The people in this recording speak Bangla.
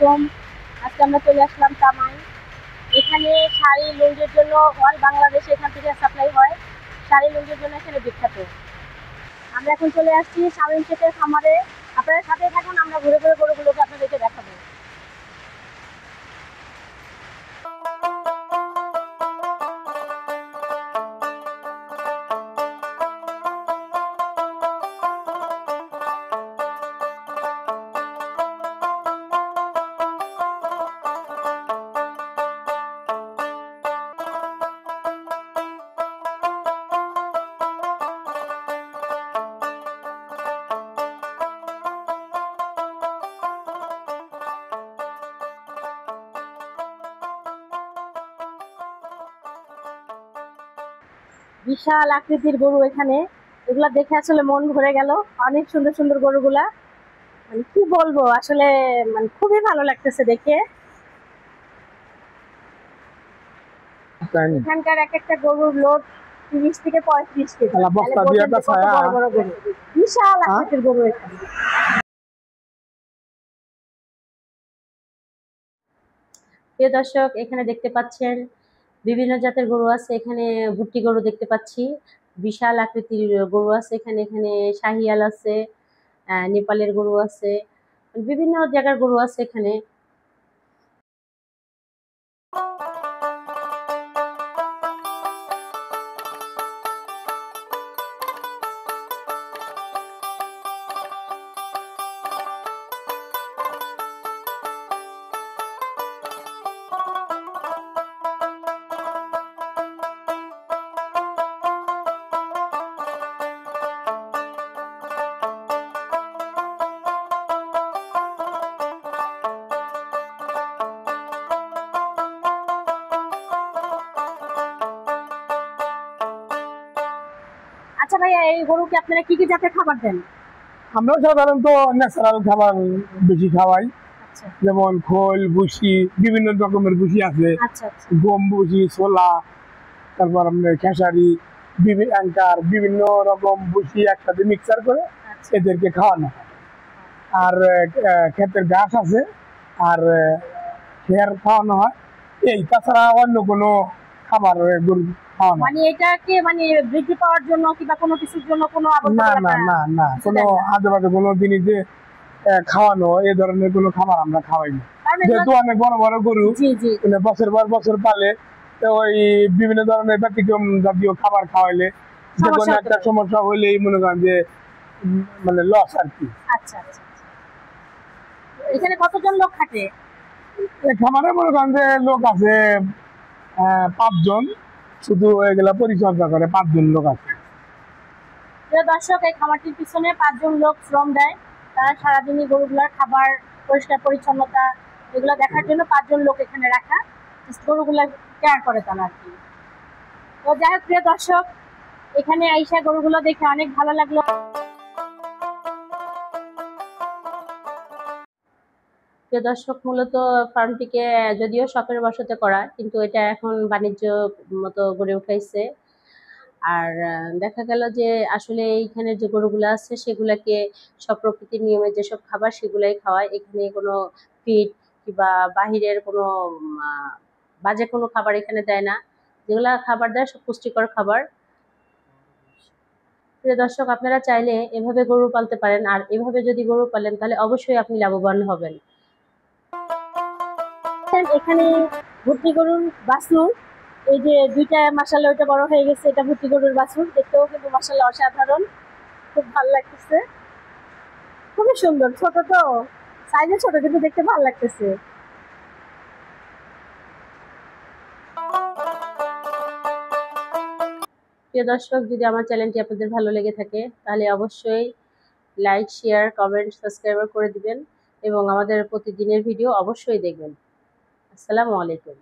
আলাইকুম। আজকে আমরা চলে আসলাম কামাই। এখানে শাড়ি লুঙ্গির জন্য অল বাংলাদেশে এখান থেকে সাপ্লাই হয়। শাড়ি লুঙ্গির জন্য এখানে বিখ্যাত। আমরা এখন চলে আসছি শামীম শেখের খামারে। আপনারা সাথে থাকুন, আমরা ঘুরে ঘুরে গরুগুলোকে আপনাদেরকে দেখাবো। বিশাল আকৃতির গরু এখানে, এগুলা দেখে আসলে মন ভরে গেল। অনেক সুন্দর সুন্দর গরুগুলা, মানে কি বলবো, আসলে মানে খুবই ভালো লাগতেছে দেখে। এখানকার এক একটা গরুর লোড 30 থেকে 35 কেজি, বড় বড় গরু, বিশাল আকৃতির গরু এখানে। প্রিয় দর্শক, এখানে দেখতে পাচ্ছেন বিভিন্ন জাতের গরু আছে। এখানে ভুট্টি গরু দেখতে পাচ্ছি, বিশাল আকৃতির গরু আছে এখানে। এখানে শাহিয়াল আছে, নেপালের গরু আছে, বিভিন্ন জায়গার গরু আছে এখানে। আচ্ছা ভাইয়া, এই গরুকে আপনারা কি কি জাতের খাবার দেন? আমরা সাধারণত ন্যাচারাল খাবার বেশি খাওয়াই, যেমন খোল, ভুসি, বিভিন্ন রকমের ভুসি আছে, গম ভুসি, ছোলা, তারপর আপনার খেসারি, বিভিন্ন রকম ভুসি একসাথে মিক্সার করে এদেরকে খাওয়ানো। আর ক্ষেতের ঘাস আছে, আর খেয়ার খাওয়ানো হয়। এই তাছাড়া অন্য কোনো খাবার গরু খাওয়ানো, মানে এটাকে মানে বৃদ্ধি পাওয়ার জন্য কিংবা কোনো কিছুর জন্য কোনো না না না না কোনো আজেবাজে কোনো জিনিসে খাওয়ানো, এ ধরনের কোনো খাবার আমরা খাওয়াই না। যেহেতু অনেক বড় বড় গরু, বছর পর বছর পালে, তো ওই বিভিন্ন ধরনের ব্যতিক্রম জাতীয় খাবার খাওয়াইলে যে কোনো একটা সমস্যা হইলেই মনে করেন যে মানে লস আর কি। আচ্ছা আচ্ছা, এখানে কতজন লোক থাকে? খামারে মনে করেন যে লোক আছে 5 জন, শুধু এগুলা পরিচর্যা করে 5 জন লোক আছে। দর্শক, এই খামারটির পিছনে 5 জন লোক শ্রম দেয়। তারা সারাদিনই গরুগুলার খাবার, পরিষ্কার পরিচ্ছন্নতা এগুলো দেখার জন্য 5 জন লোক এখানে রাখা, গরুগুলা কেয়ার করে তারা আর কি। তো যাই হোক প্রিয় দর্শক, এখানে আইসা গরুগুলো দেখে অনেক ভালো লাগলো। প্রিয় দর্শক, মূলত ফার্মটিকে যদিও শখের বশতে করা, কিন্তু এটা এখন বাণিজ্য মতো গড়ে উঠাইছে। আর দেখা গেল যে আসলে এইখানে যে গরুগুলো আছে সেগুলাকে সব প্রকৃতির নিয়মে যেসব খাবার সেগুলাই খাওয়ায়। এখানে কোনো ফিড কিংবা বাহিরের কোনো বাজে কোনো খাবার এখানে দেয় না। যেগুলা খাবার দেয় সব পুষ্টিকর খাবার। প্রিয় দর্শক, আপনারা চাইলে এভাবে গরু পালতে পারেন। আর এভাবে যদি গরু পালেন তাহলে অবশ্যই আপনি লাভবান হবেন। এখানে ভুট্টি গরুর বাছুর, এই যে দুইটা মাশাআল্লাহ ওইটা বড় হয়ে গেছে, এটা ভুট্টি গরুর বাছুর। দেখতেও কিন্তু মাশাআল্লাহ অসাধারণ, খুব ভালো লাগতেছে, খুবই সুন্দর। ছোট তো, সাইজে ছোট, কিন্তু দেখতে ভালো লাগতেছে। প্রিয় দর্শক, যদি আমার চ্যানেলটি আপনাদের ভালো লেগে থাকে তাহলে অবশ্যই লাইক, শেয়ার, কমেন্ট, সাবস্ক্রাইব করে দিবেন এবং আমাদের প্রতিদিনের ভিডিও অবশ্যই দেখবেন। আসসালামু আলাইকুম।